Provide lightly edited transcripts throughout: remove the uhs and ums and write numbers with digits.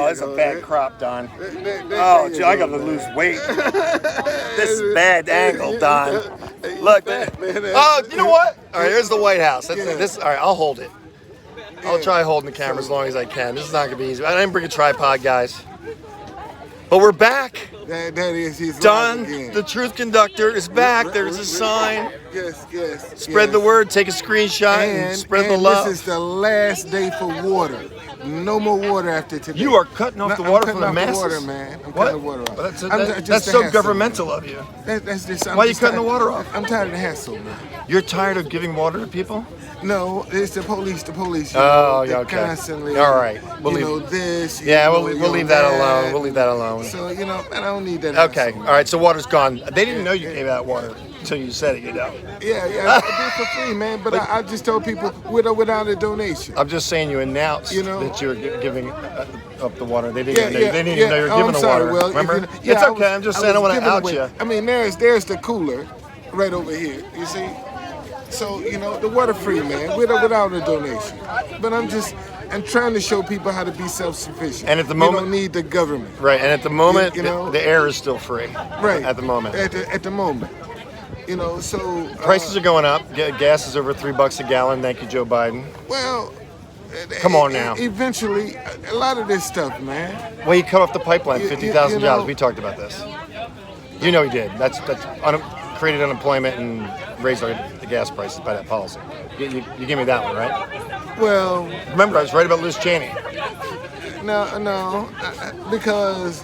It's a bad crop, Don. Oh, gee, I gotta lose weight. This is bad angle, Don. Look, oh, you know what? All right, here's the White House. All right, I'll hold it. I'll try holding the camera as long as I can. This is not gonna be easy. I didn't bring a tripod, guys. But we're back. That is his Don, the truth conductor, is back. There's a sign. Yes. Spread the word. Take a screenshot and spread the love. This is the last day for water. No more water after today. You are cutting off the water for the masses? Water, man. I'm what? cutting the water off. That's so governmental of you. That's just. Why are you cutting the water off? I'm tired of the hassle, man. You're tired of giving water to people? No, it's the police. Okay. Constantly. All right. We'll leave that alone. We'll leave that alone. So, I don't need that. Okay. All right. So water's gone. They didn't know you gave out water until you said it, Yeah, I did it for free, man. But I just told people without a donation. I'm just saying you announced that you were giving up the water. They didn't even know, they didn't even know you were giving the water. Well, remember? It's okay. I'm just saying I want to out you. I mean, there's the cooler right over here. You see? So, the water free, man, without a donation. But I'm trying to show people how to be self-sufficient. And at the moment, you don't need the government. Right, and at the moment, the air is still free. Right. At the moment. At the moment. So... prices are going up. Gas is over $3 a gallon. Thank you, Joe Biden. Well... Come on now. Eventually, a lot of this stuff, man. Well, he cut off the pipeline, 50,000 jobs. We talked about this. You know he did. That's created unemployment and raised the gas prices by that policy. You give me that one, right? Well, remember I was right about Liz Cheney. No, because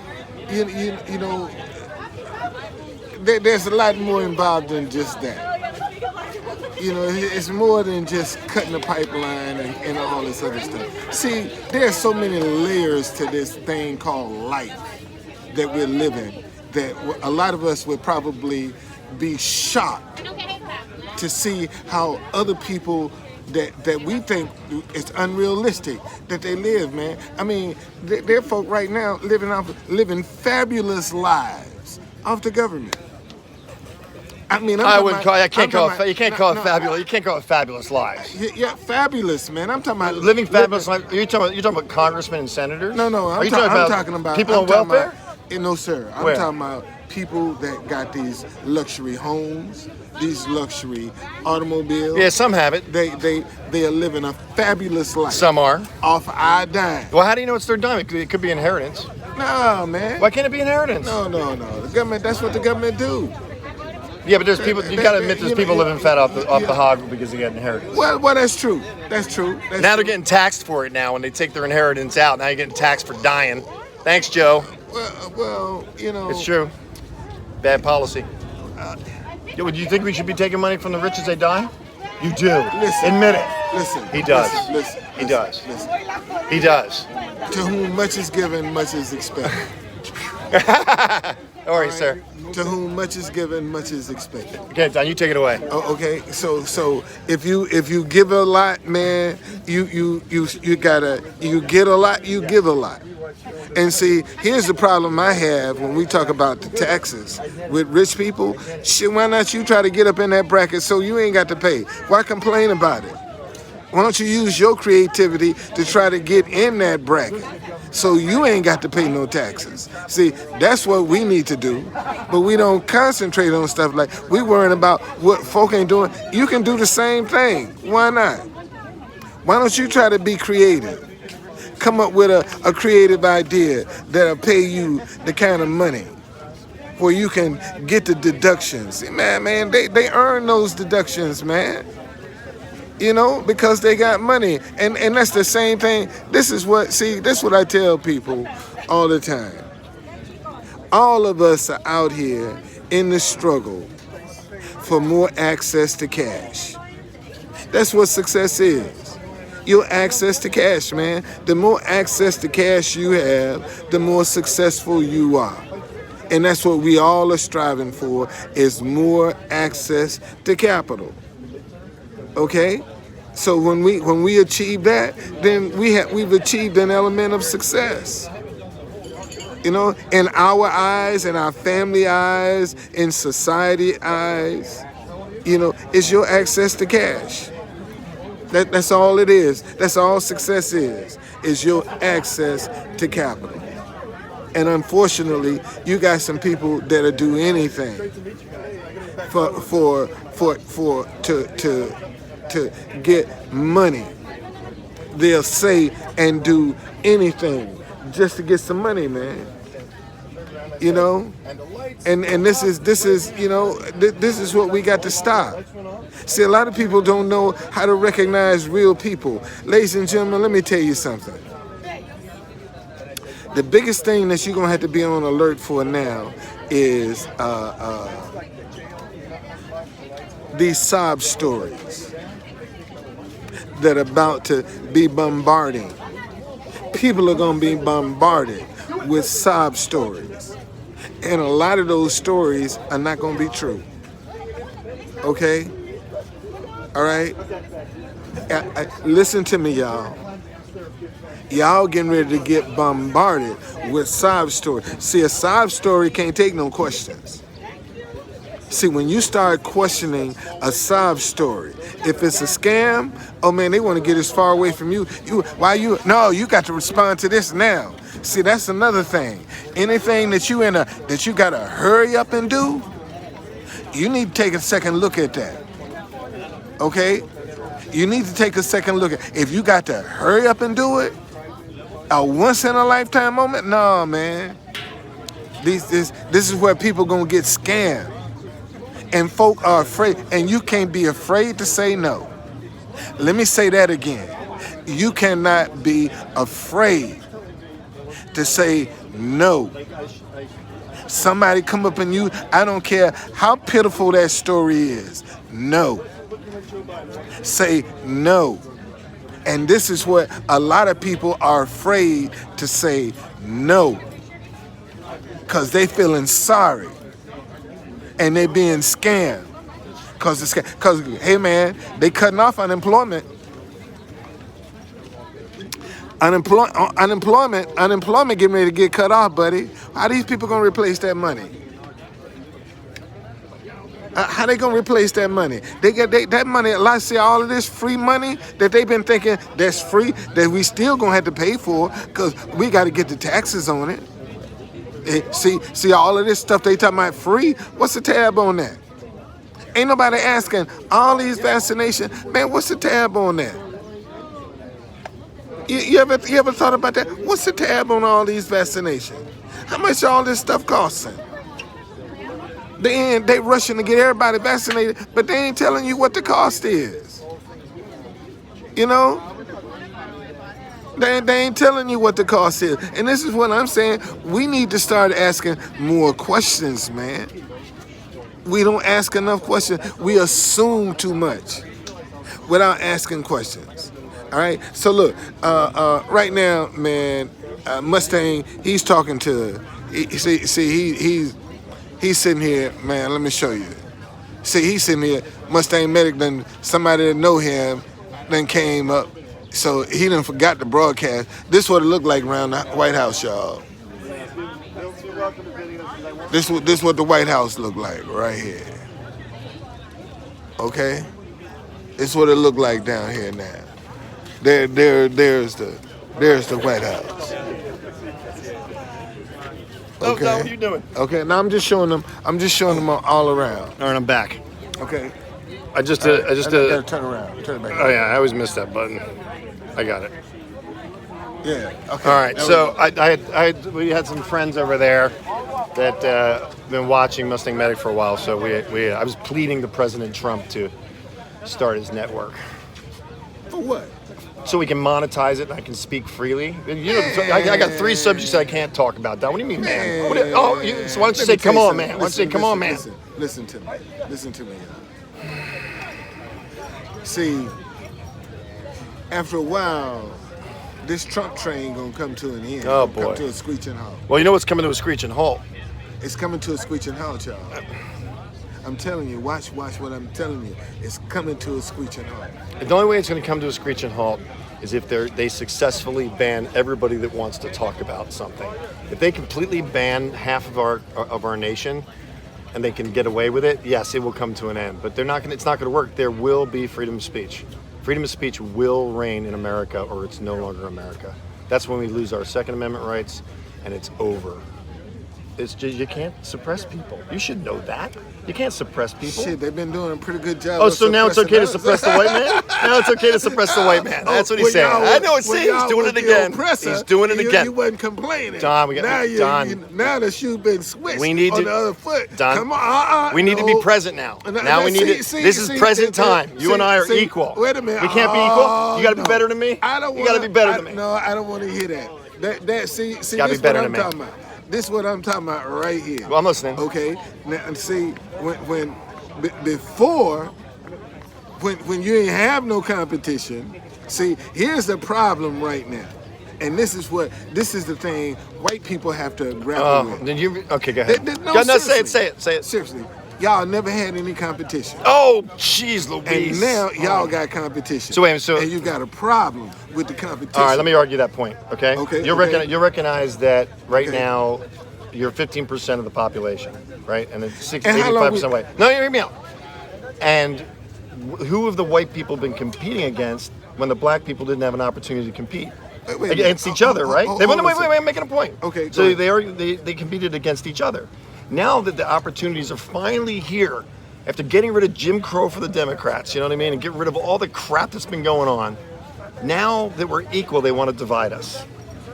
there's a lot more involved than just that. It's more than just cutting the pipeline and all this other stuff. See, there's so many layers to this thing called life that we're living that a lot of us would probably be shocked to see how other people that we think it's unrealistic that they live, man. I mean, there are folk right now living fabulous lives off the government. I mean, you can't call it fabulous. You can't call it fabulous lives. Yeah, fabulous, man. I'm talking about living fabulous lives. You're talking about congressmen and senators? No. I'm talking about people on welfare. No, sir. I'm talking about people that got these luxury homes, these luxury automobiles. Yeah, some have it. They are living a fabulous life. Some are. Off our dime. Well, how do you know it's their dime? It could be inheritance. No, man. Why can't it be inheritance? No. The government, that's what the government do. Yeah, but there's people, you gotta admit there's people living fat off the hog because they got inheritance. Well, that's true. Now they're getting taxed for it now when they take their inheritance out. Now you're getting taxed for dying. Thanks, Joe. Well, It's true. Bad policy. Do you think we should be taking money from the rich as they die? You do. Listen. Admit it. Listen. He does. Listen. He does. Listen. He does. To whom much is given, much is expected. All right, sir. To whom much is given, much is expected. Okay, Don, you take it away. Okay. So if you give a lot, man, you get a lot, you give a lot. And see, here's the problem I have when we talk about the taxes with rich people. Shit, why not you try to get up in that bracket so you ain't got to pay? Why complain about it? Why don't you use your creativity to try to get in that bracket so you ain't got to pay no taxes? See, that's what we need to do, but we don't concentrate on stuff like we worrying about what folk ain't doing. You can do the same thing. Why not? Why don't you try to be creative? Come up with a creative idea that'll pay you the kind of money where you can get the deductions. Man, they earn those deductions, man. Because they got money. And that's the same thing. This is what I tell people all the time. All of us are out here in the struggle for more access to cash. That's what success is. Your access to cash, man. The more access to cash you have, the more successful you are. And that's what we all are striving for, is more access to capital. Okay? So when we achieve that, then we've achieved an element of success. In our eyes, in our family eyes, in society eyes, it's your access to cash. That's all it is. That's all success is is your access to capital. And unfortunately, you got some people that'll do anything to get money. They'll say and do anything just to get some money, man. You know, and this is you know, this is what we got to stop. See, a lot of people don't know how to recognize real people. Ladies and gentlemen, let me tell you something. The biggest thing that you're gonna have to be on alert for now is these sob stories that are about to be bombarding. People are gonna be bombarded with sob stories. And a lot of those stories are not going to be true. Okay? All right? Listen to me, y'all. Y'all getting ready to get bombarded with sob stories. See, a sob story can't take no questions. See, when you start questioning a sob story, if it's a scam, oh man, they want to get as far away from you. No, you got to respond to this now. See, that's another thing. Anything that you gotta hurry up and do, you need to take a second look at that. Okay? You need to take a second look at if you got to hurry up and do it, a once in a lifetime moment. No, man. This is where people gonna get scammed. And folk are afraid, and you can't be afraid to say no. Let me say that again. You cannot be afraid to say no. Somebody come up and you, I don't care how pitiful that story is, no. Say no. And this is what a lot of people are afraid to say no, because they feeling sorry and they being scammed. Because hey man, they cutting off unemployment. Unemployment getting ready to get cut off, buddy. How these people gonna replace that money? How they gonna replace that money? They get that money. Like see, all of this free money that they've been thinking that's free, that we still gonna have to pay for, because we got to get the taxes on it. See, all of this stuff they talking about free. What's the tab on that? Ain't nobody asking. All these vaccinations, man. What's the tab on that? You ever thought about that? What's the tab on all these vaccinations? How much all this stuff costing? They rushing to get everybody vaccinated, but they ain't telling you what the cost is. You know? They ain't telling you what the cost is. And this is what I'm saying. We need to start asking more questions, man. We don't ask enough questions. We assume too much without asking questions. All right? So look, right now, man, Mustang, he's talking to, he's sitting here, man, let me show you. See, he's sitting here, MustangMedic, somebody that know him, then came up. So he done forgot the broadcast. This is what it looked like around the White House, y'all. This what the White House looked like right here. Okay? This is what it looked like down here now. There's the White House. Okay. What are you doing? Okay, now I'm just showing them all around. All right, I'm back. Okay. I just gotta turn around. Turn it back. Oh yeah, I always miss that button. I got it. Yeah. Okay. All right. So we had some friends over there that been watching MustangMedic for a while. So I was pleading to President Trump to start his network. For what? So we can monetize it and I can speak freely. You know, I got 3 subjects I can't talk about. What do you mean, man? So why don't you say, come on, man? Why don't you say, come on, man? Listen to me. See, after a while, this Trump train gonna come to an end. Oh boy. Come to a screeching halt. Well, you know what's coming to a screeching halt? It's coming to a screeching halt, y'all. I'm telling you, watch what I'm telling you. It's coming to a screeching halt. The only way it's going to come to a screeching halt is if they successfully ban everybody that wants to talk about something. If they completely ban half of our nation and they can get away with it, yes, it will come to an end. But it's not going to work. There will be freedom of speech. Freedom of speech will reign in America, or it's no longer America. that's when we lose our Second Amendment rights, and it's over. It's just, you can't suppress people. You should know that. You can't suppress people. Shit, they've been doing a pretty good job. Oh, so now it's okay to suppress the white man? Now it's okay to suppress the white man. That's what he's saying. I know it's saying he's doing it again. He's doing it again. You wasn't complaining. Don, now the shoe been switched we need on to, the other foot. Don, come on, we need to be present now. Now we need to. This is present time. You and I are equal. Wait a minute. We can't be equal. You got to be better than me. I don't. You got to be better than me. No, I don't want to hear that. See, gotta this be is better what I'm than me. talking about. This is what I'm talking about right here. Well, I'm listening. Okay. Now, see, before, when you ain't have no competition, see, here's the problem right now, and this is the thing white people have to grapple with. Okay, go ahead. Say it. Seriously, y'all never had any competition. Oh, jeez, Louise. And now y'all got competition. So wait, and you got a problem with the competition. All right, let me argue that point. Okay. Okay. You recognize that right now, you're 15% of the population, right? And it's 85% white. No, you hear me out. And who have the white people been competing against when the black people didn't have an opportunity to compete? Against each other, right? Wait, I'm making a point. Okay. So they competed against each other. Now that the opportunities are finally here, after getting rid of Jim Crow for the Democrats, you know what I mean, and get rid of all the crap that's been going on, now that we're equal, they want to divide us.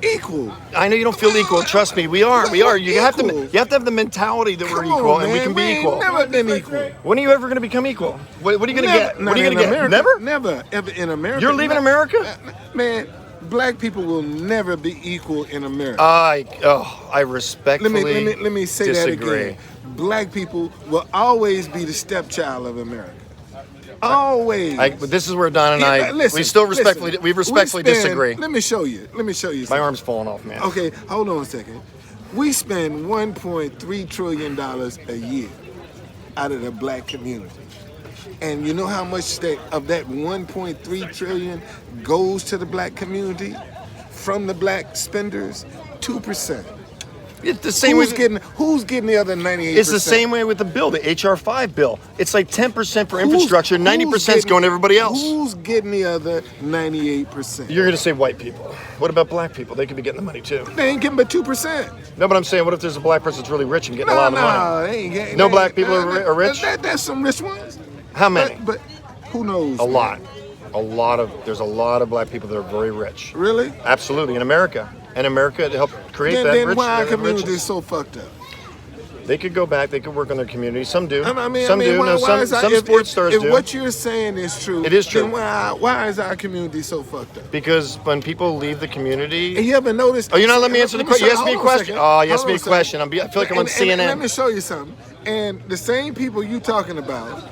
Equal. I know you don't feel equal. Trust me, we are. You have to have the mentality that we're equal, and we can be equal. Never been equal. When are you ever going to become equal? What are you going to get? What are you going to get? Never. Never ever in America. You're leaving America, man. Black people will never be equal in America. I respectfully let me say disagree. that again. Black people will always be the stepchild of America. Always. This is where Don and I respectfully disagree. Let me show you. Something. My arm's falling off, man. Okay, hold on a second. We spend $1.3 trillion a year out of the black community. And you know how much of that 1.3 trillion goes to the black community from the black spenders? 2%. It's the same who's getting the other 98%? It's the same way with the bill, the HR 5 bill. It's like 10% for infrastructure, 90% is going to everybody else. Who's getting the other 98%? You're going to say white people. What about black people? They could be getting the money too. They ain't getting but 2%. No, but I'm saying, what if there's a black person that's really rich and getting a lot of money? They ain't getting. No black people are rich? There's some rich ones. How many? But who knows? A lot. There's a lot of black people that are very rich. Really? Absolutely. In America. And America to help create that rich. Then why our community is so fucked up? They could go back. They could work on their community. Some do. Some do. Some sports stars do. If what you're saying is true, it is true. Then why is our community so fucked up? Because when people leave the community, and you ever noticed? Oh, you're not letting me answer the question. You asked me a question. Oh, you asked me a question. I feel like I'm on CNN. Let me show you something. And the same people you talking about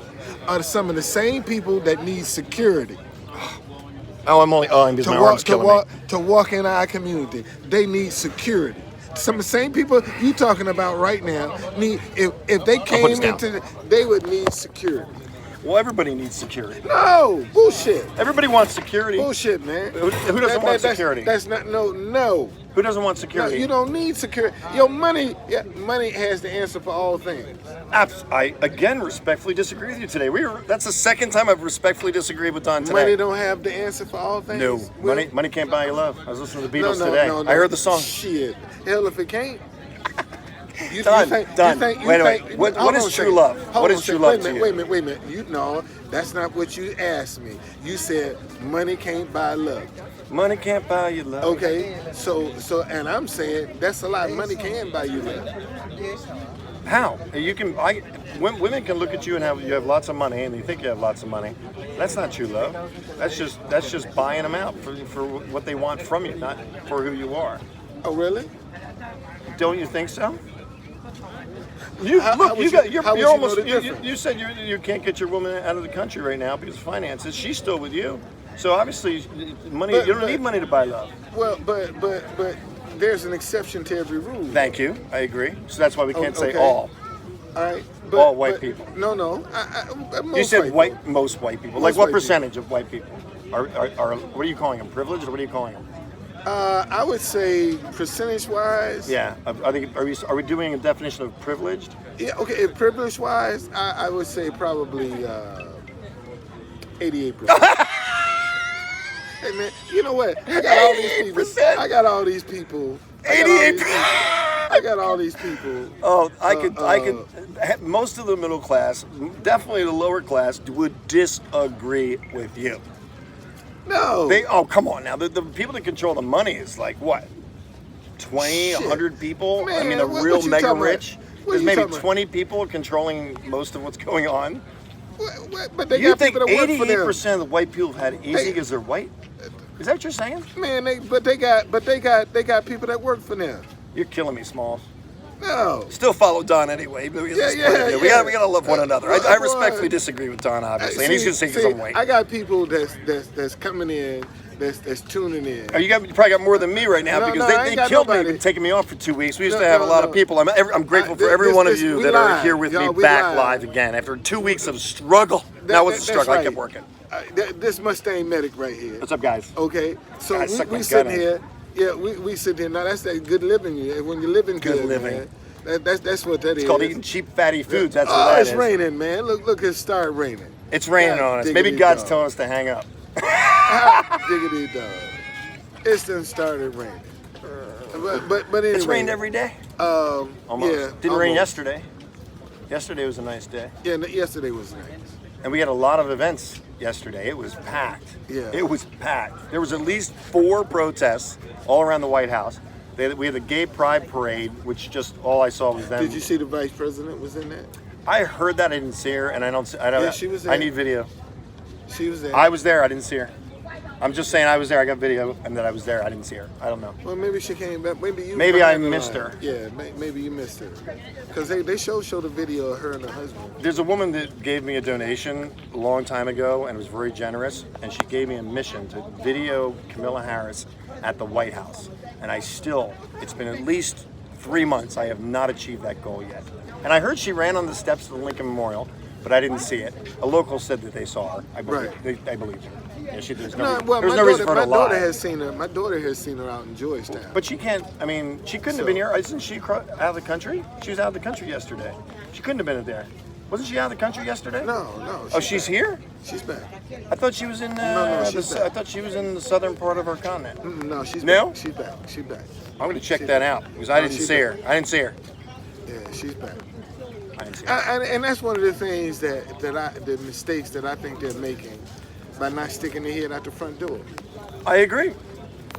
are some of the same people that need security. I'm because my arm's killing me. To walk in our community, they need security. Some of the same people you talking about right now need, if they came into, they would need security. Well, everybody needs security. No, bullshit. Everybody wants security. Bullshit, man. Who doesn't want security? That's not, no. Who doesn't want security? No, you don't need security. Your money has the answer for all things. I again respectfully disagree with you today. That's the second time I've respectfully disagreed with Don today. Money don't have the answer for all things. No, money can't buy you love. I was listening to the Beatles today. No. I heard the song. Shit, hell if it can't. Done. Wait. What is true love? What is true love to you? Wait a minute. No, that's not what you asked me. You said money can't buy love. Money can't buy you love. Okay, so, and I'm saying that's a lie. Money can buy you love. How? Women can look at you and you have lots of money, and they think you have lots of money. That's not true love. That's just buying them out for what they want from you, not for who you are. Oh, really? Don't you think so? You said you can't get your woman out of the country right now because of finances. She's still with you, so obviously money. You don't need money to buy love. Well, but there's an exception to every rule. Thank you. I agree. So that's why we can't say all. All right. All white people. No. You said most white people. Like what percentage of white people are what are you calling them? Privileged, or what are you calling them? I would say percentage-wise. Yeah. Are we doing a definition of privileged? Yeah. Okay. Privilege-wise, I would say probably 88%. Hey man, you know what? I got all these people. 88%. I got all these people. 88%. I got all these people. Oh, I could. Most of the middle class, definitely the lower class, would disagree with you. No. Oh, come on now. The people that control the money is like what? 20, 100 people? Man, I mean, the what real you mega talking rich. about? What There's you maybe talking about? 20 people controlling most of what's going on. But they You got think people that work for them. 88% of the white people have had it easy Hey. because they're white? Is that what you're saying? Man, they got people that work for them. You're killing me, Smalls. No. Still follow Don anyway. Because Yeah, it's part of yeah, it. yeah. We gotta love one another. I Well, respectfully disagree with Don, obviously, and he's gonna say because I'm white. I got people that's coming in, that's tuning in. You probably got more than me right now No, because no, I they ain't got killed me nobody. for taking me off for 2 weeks. We used No, to have a no, lot no. of people. I'm grateful for every This- one of this- you we that are live. here with Y'all, me we back live. live again after 2 weeks of struggle. That was a That's struggle. I right. kept working. This MustangMedic right here. What's up, guys? Okay, so Guys, suck my we gut sitting in. here. Yeah, we sit here. Now that's that good living. When you're living Good good, living. man. That's what that is. It's called eating cheap, fatty foods. That's what Oh, that it's is. raining, man. Look, it started raining. It's raining God on us. Maybe diggity God's dog. telling us to hang up. Diggity dog. It's done started raining. But anyway. It's rained every day. Almost. Almost. Yeah, Didn't rain almost. yesterday. Yesterday was a nice day. Yeah, yesterday was nice. And we had a lot of events yesterday. It was packed. Yeah. It was packed. There was at least 4 protests all around the White House. We had the Gay Pride Parade, which just all I saw was them. Did you see the vice president was in that? I heard that. I didn't see her, and I don't. Yeah, she was there. I need video. She was there. I was there. I didn't see her. I'm just saying I was there. I got video, and that I was there. I didn't see her. I don't know. Well, maybe she came back. Maybe Maybe I behind the missed line. her. Yeah, maybe you missed her. Because they showed the video of her and her husband. There's a woman that gave me a donation a long time ago and was very generous, and she gave me a mission to video Kamala Harris at the White House. And it's been at least 3 months, I have not achieved that goal yet. And I heard she ran on the steps of the Lincoln Memorial, but I didn't see it. A local said that they saw her. I believe her. Yeah, there's no reason for her to lie. My daughter has seen her. My daughter has seen her out in Georgetown. But she can't, she couldn't have been here. Isn't she out of the country? She was out of the country yesterday. She couldn't have been there. Wasn't she out of the country yesterday? No. She's here? She's back. I thought she was in. she's back. I thought she was in the southern part of our continent. No, she's No? back. She's back. She's back. I'm gonna check that out because I didn't see her. I didn't see her. Yeah, she's back. I didn't see her. And that's one of the things the mistakes that I think they're making by not sticking their head out the front door. I agree.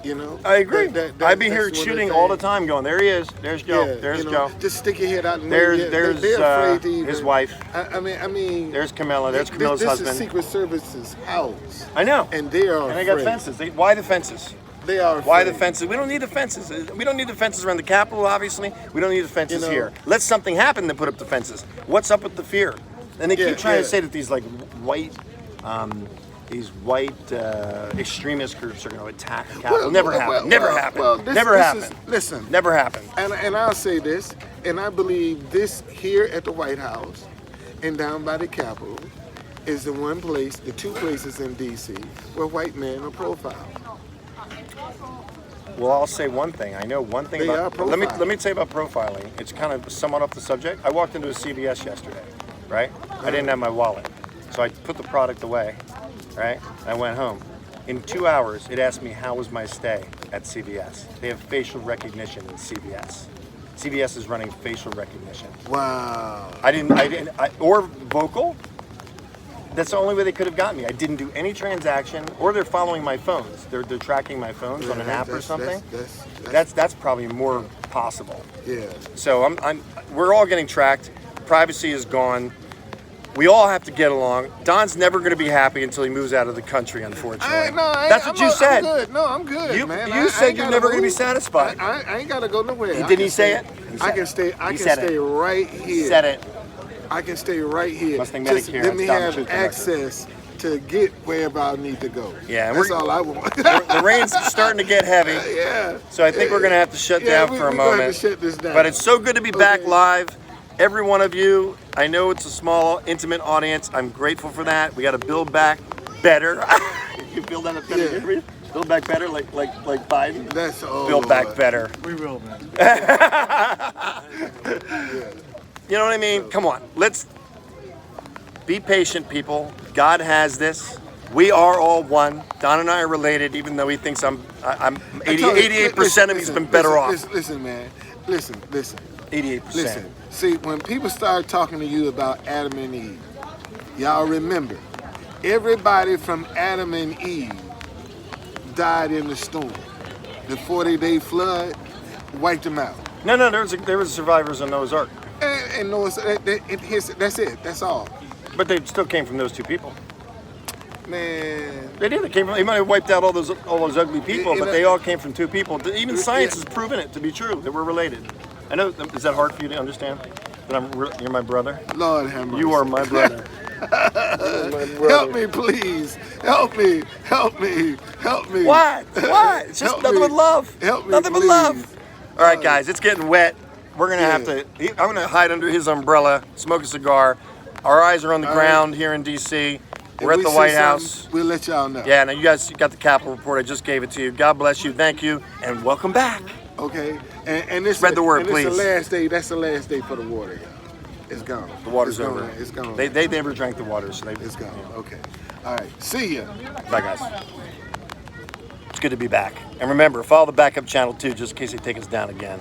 You know. I agree. I'd be that's here one of shooting all the things. time, going, there he is. There's Joe. Yeah, There's you know, Joe. Just stick your head out. And There's they're afraid to even, his wife. I mean. There's Camilla. There's Camilla's this husband. is Secret Service's house. I know. And they are. And they got afraid. fences. Why the fences? They are. Why the afraid. fences? We don't need the fences. We don't need the fences around the Capitol, obviously. We don't need the fences You know- here. Let something happen to put up the fences. What's up with the fear? And they keep trying to say that these white extremist groups are going to attack the Capitol. Never happened. Never happened. Never happened. Listen. Never happened. And I'll say this, and I believe this here at the White House and down by the Capitol is the two places in D.C. where white men are profiled. Well, I'll say one thing. I know one thing They about. are Let me profiling. say about profiling. It's kind of somewhat off the subject. I walked into a CVS yesterday, right? I didn't have my wallet, so I put the product away, right? I went home. In 2 hours, it asked me how was my stay at CVS. They have facial recognition in CVS. CVS is running facial recognition. Wow. Or vocal. That's the only way they could have gotten me. I didn't do any transaction, or they're following my phones. They're tracking my phones on an app or something. That's probably more possible. Yeah. So we're all getting tracked. Privacy is gone. We all have to get along. Don's never going to be happy until he moves out of the country, unfortunately. That's what you said. I'm good. No, I'm good, man. You said you're never going to be satisfied. I ain't gotta go nowhere. Didn't he say it? I can stay right here. He said it. I can stay right here. MustangMedic Just here let on me Stop and have Shoot Conductor. access to get wherever I need to go. Yeah, that's all I want. The rain's starting to get heavy. Yeah. So I think we're going to have to shut down for a we're moment. gonna have to shut this down. But it's so good to be back live. Every one of you, I know it's a small, intimate audience. I'm grateful for that. We got to build back better. You build that better. Yeah. Build back better, like Biden. That's all. Build back better. We will, man. You know what I mean? Come on, let's be patient, people. God has this. We are all one. Don and I are related, even though he thinks I'm 88% of he's been better off. Listen, man. Listen. 88%. Listen. See, when people start talking to you about Adam and Eve, y'all remember, everybody from Adam and Eve died in the storm. The 40-day flood wiped them out. No, there was survivors on Noah's Ark. And Noah's, that's it. That's all. But they still came from those two people. Man. They did. They might have wiped out all those ugly people, but they all came from two people. Even science has proven it to be true, that we're related. I know. Is that hard for you to understand? That you're my brother? Lord have mercy. You are my brother. Help me, please. Help me. What? It's just nothing but love. Help me, nothing please. but love. All right, guys, it's getting wet. We're gonna have to. I'm gonna hide under his umbrella, smoke a cigar. Our eyes are on the ground here in D.C. We're at the White House. We'll let y'all know. Yeah, now you guys got the Capitol report. I just gave it to you. God bless you. Thank you, and welcome back. Okay, and this Spread the word, please. It's the last day. That's the last day for the water, y'all. It's gone. The water's over. It's gone. They never drank the water, so it's gone. Okay. All right. See ya. Bye, guys. It's good to be back. And remember, follow the backup channel too, just in case they take us down again.